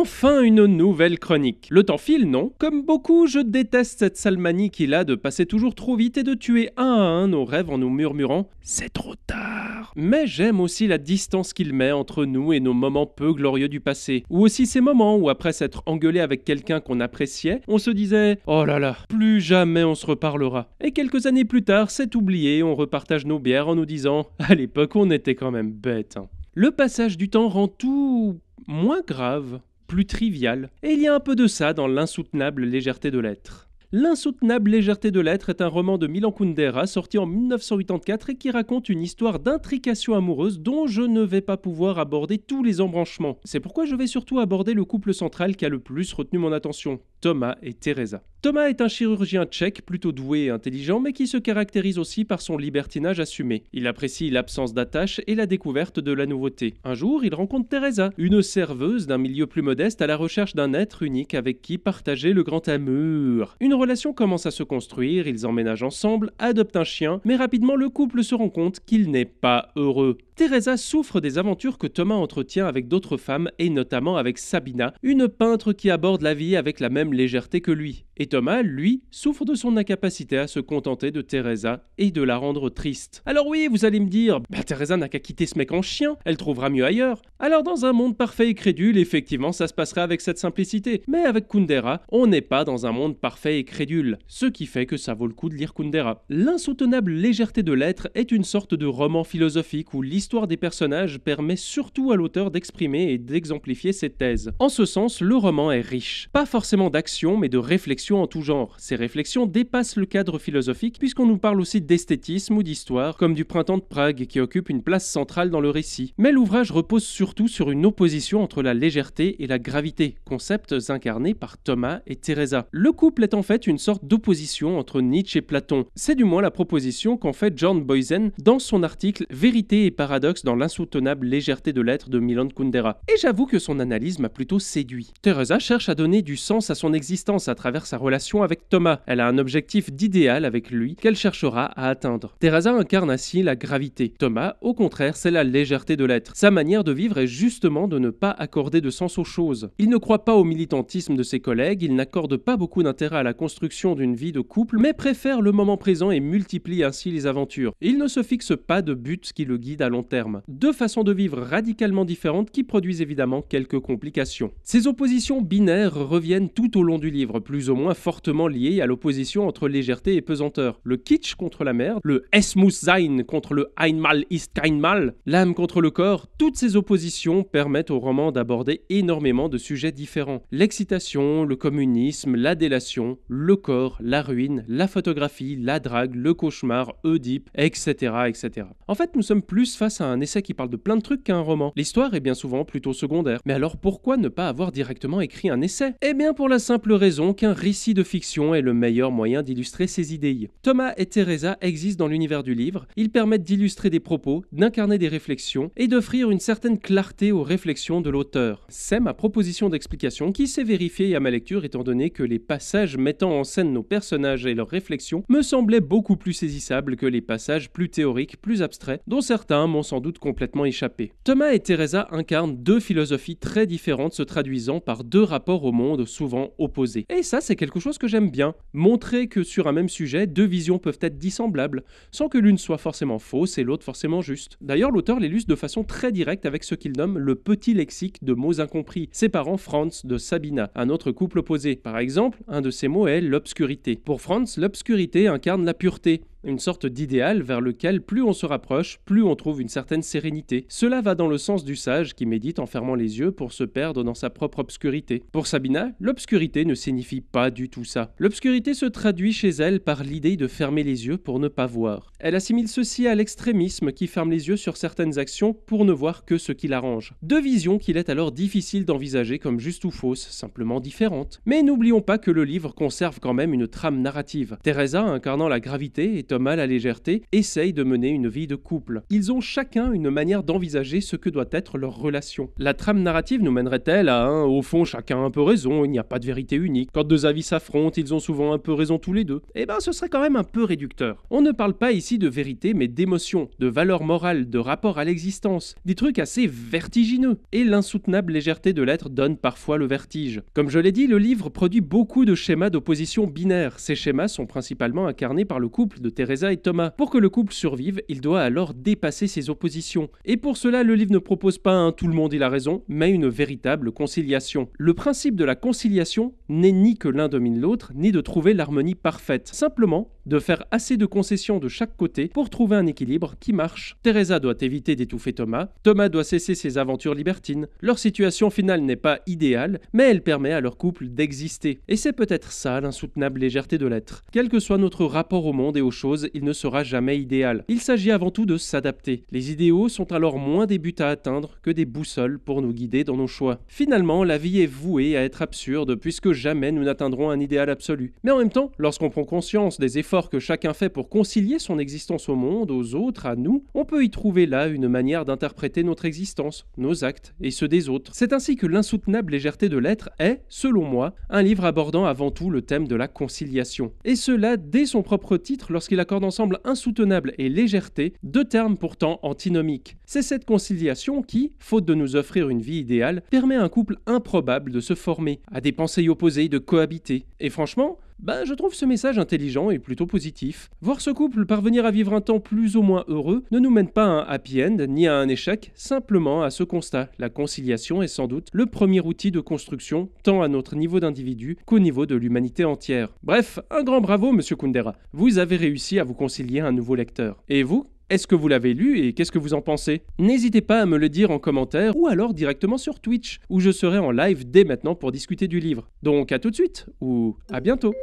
Enfin une nouvelle chronique. Le temps file, non? Comme beaucoup, je déteste cette sale manie qu'il a de passer toujours trop vite et de tuer un à un nos rêves en nous murmurant « c'est trop tard ». Mais j'aime aussi la distance qu'il met entre nous et nos moments peu glorieux du passé. Ou aussi ces moments où après s'être engueulé avec quelqu'un qu'on appréciait, on se disait « oh là là, plus jamais on se reparlera ». Et quelques années plus tard, c'est oublié, on repartage nos bières en nous disant « à l'époque on était quand même bêtes hein ». Le passage du temps rend tout moins grave, plus trivial, et il y a un peu de ça dans l'insoutenable légèreté de l'être. L'insoutenable légèreté de l'être est un roman de Milan Kundera sorti en 1984 et qui raconte une histoire d'intrication amoureuse dont je ne vais pas pouvoir aborder tous les embranchements. C'est pourquoi je vais surtout aborder le couple central qui a le plus retenu mon attention, Thomas et Teresa. Thomas est un chirurgien tchèque plutôt doué et intelligent mais qui se caractérise aussi par son libertinage assumé. Il apprécie l'absence d'attache et la découverte de la nouveauté. Un jour, il rencontre Teresa, une serveuse d'un milieu plus modeste à la recherche d'un être unique avec qui partager le grand amour. Une relation commence à se construire, ils emménagent ensemble, adoptent un chien, mais rapidement le couple se rend compte qu'il n'est pas heureux. Teresa souffre des aventures que Thomas entretient avec d'autres femmes et notamment avec Sabina, une peintre qui aborde la vie avec la même légèreté que lui. Et Thomas, lui, souffre de son incapacité à se contenter de Teresa et de la rendre triste. Alors oui, vous allez me dire, Teresa n'a qu'à quitter ce mec en chien, elle trouvera mieux ailleurs. Alors dans un monde parfait et crédule, effectivement ça se passerait avec cette simplicité. Mais avec Kundera, on n'est pas dans un monde parfait et crédule, ce qui fait que ça vaut le coup de lire Kundera. L'insoutenable légèreté de l'être est une sorte de roman philosophique où l'histoire des personnages permet surtout à l'auteur d'exprimer et d'exemplifier ses thèses. En ce sens, le roman est riche. Pas forcément d'action, mais de réflexion en tout genre. Ces réflexions dépassent le cadre philosophique puisqu'on nous parle aussi d'esthétisme ou d'histoire, comme du printemps de Prague qui occupe une place centrale dans le récit. Mais l'ouvrage repose surtout sur une opposition entre la légèreté et la gravité, concepts incarnés par Thomas et Teresa. Le couple est en fait une sorte d'opposition entre Nietzsche et Platon. C'est du moins la proposition qu'en fait John Boysen dans son article « Vérité et paradoxe dans l'insoutenable légèreté de l'être » de Milan Kundera. Et j'avoue que son analyse m'a plutôt séduit. Teresa cherche à donner du sens à son existence à travers sa relation avec Thomas. Elle a un objectif d'idéal avec lui qu'elle cherchera à atteindre. Teresa incarne ainsi la gravité. Thomas, au contraire, c'est la légèreté de l'être. Sa manière de vivre est justement de ne pas accorder de sens aux choses. Il ne croit pas au militantisme de ses collègues, il n'accorde pas beaucoup d'intérêt à la construction d'une vie de couple, mais préfère le moment présent et multiplie ainsi les aventures. Il ne se fixe pas de but qui le guide à long terme. Deux façons de vivre radicalement différentes qui produisent évidemment quelques complications. Ces oppositions binaires reviennent tout au long du livre, plus ou moins fortement liées à l'opposition entre légèreté et pesanteur. Le kitsch contre la merde, le Es muss sein contre le Einmal ist kein Mal, l'âme contre le corps, toutes ces oppositions permettent au roman d'aborder énormément de sujets différents. L'excitation, le communisme, la délation, le corps, la ruine, la photographie, la drague, le cauchemar, Oedipe, etc., etc. En fait, nous sommes plus face à un essai qui parle de plein de trucs qu'à un roman. L'histoire est bien souvent plutôt secondaire. Mais alors pourquoi ne pas avoir directement écrit un essai? Eh bien pour la simple raison qu'un récit de fiction est le meilleur moyen d'illustrer ses idées. Thomas et Teresa existent dans l'univers du livre, ils permettent d'illustrer des propos, d'incarner des réflexions et d'offrir une certaine clarté aux réflexions de l'auteur. C'est ma proposition d'explication qui s'est vérifiée à ma lecture étant donné que les passages mettant en scène nos personnages et leurs réflexions me semblaient beaucoup plus saisissables que les passages plus théoriques, plus abstraits, dont certains m'ont sans doute complètement échappé. Thomas et Teresa incarnent deux philosophies très différentes se traduisant par deux rapports au monde souvent opposés. Et ça, c'est quelque chose que j'aime bien. Montrer que sur un même sujet, deux visions peuvent être dissemblables, sans que l'une soit forcément fausse et l'autre forcément juste. D'ailleurs, l'auteur l'illustre de façon très directe avec ce qu'il nomme le petit lexique de mots incompris, séparant Franz de Sabina, un autre couple opposé. Par exemple, un de ces mots est l'obscurité. Pour Franz, l'obscurité incarne la pureté. Une sorte d'idéal vers lequel plus on se rapproche, plus on trouve une certaine sérénité. Cela va dans le sens du sage qui médite en fermant les yeux pour se perdre dans sa propre obscurité. Pour Sabina, l'obscurité ne signifie pas du tout ça. L'obscurité se traduit chez elle par l'idée de fermer les yeux pour ne pas voir. Elle assimile ceci à l'extrémisme qui ferme les yeux sur certaines actions pour ne voir que ce qui l'arrange. Deux visions qu'il est alors difficile d'envisager comme justes ou fausses, simplement différentes. Mais n'oublions pas que le livre conserve quand même une trame narrative. Teresa incarnant la gravité et Thomas, la légèreté, essayent de mener une vie de couple. Ils ont chacun une manière d'envisager ce que doit être leur relation. La trame narrative nous mènerait-elle à au fond, chacun a un peu raison, il n'y a pas de vérité unique. Quand deux avis s'affrontent, ils ont souvent un peu raison tous les deux. Eh ben, ce serait quand même un peu réducteur. On ne parle pas ici de vérité, mais d'émotion, de valeur morale, de rapport à l'existence. Des trucs assez vertigineux. Et l'insoutenable légèreté de l'être donne parfois le vertige. Comme je l'ai dit, le livre produit beaucoup de schémas d'opposition binaire. Ces schémas sont principalement incarnés par le couple de Teresa et Thomas. Pour que le couple survive, il doit alors dépasser ces oppositions. Et pour cela, le livre ne propose pas un tout le monde il a raison, mais une véritable conciliation. Le principe de la conciliation n'est ni que l'un domine l'autre, ni de trouver l'harmonie parfaite. Simplement, de faire assez de concessions de chaque côté pour trouver un équilibre qui marche. Teresa doit éviter d'étouffer Thomas, Thomas doit cesser ses aventures libertines. Leur situation finale n'est pas idéale, mais elle permet à leur couple d'exister. Et c'est peut-être ça l'insoutenable légèreté de l'être. Quel que soit notre rapport au monde et aux choses, il ne sera jamais idéal. Il s'agit avant tout de s'adapter. Les idéaux sont alors moins des buts à atteindre que des boussoles pour nous guider dans nos choix. Finalement, la vie est vouée à être absurde puisque jamais nous n'atteindrons un idéal absolu. Mais en même temps, lorsqu'on prend conscience des efforts que chacun fait pour concilier son existence au monde, aux autres, à nous, on peut y trouver là une manière d'interpréter notre existence, nos actes et ceux des autres. C'est ainsi que l'insoutenable légèreté de l'être est, selon moi, un livre abordant avant tout le thème de la conciliation. Et cela dès son propre titre lorsqu'il accorde ensemble insoutenable et légèreté, deux termes pourtant antinomiques. C'est cette conciliation qui, faute de nous offrir une vie idéale, permet à un couple improbable de se former, à des pensées opposées de cohabiter. Et franchement, je trouve ce message intelligent et plutôt positif. Voir ce couple parvenir à vivre un temps plus ou moins heureux ne nous mène pas à un happy end ni à un échec, simplement à ce constat. La conciliation est sans doute le premier outil de construction, tant à notre niveau d'individu qu'au niveau de l'humanité entière. Bref, un grand bravo, monsieur Kundera. Vous avez réussi à vous concilier un nouveau lecteur. Et vous ? Est-ce que vous l'avez lu et qu'est-ce que vous en pensez ? N'hésitez pas à me le dire en commentaire ou alors directement sur Twitch, où je serai en live dès maintenant pour discuter du livre. Donc à tout de suite, ou à bientôt.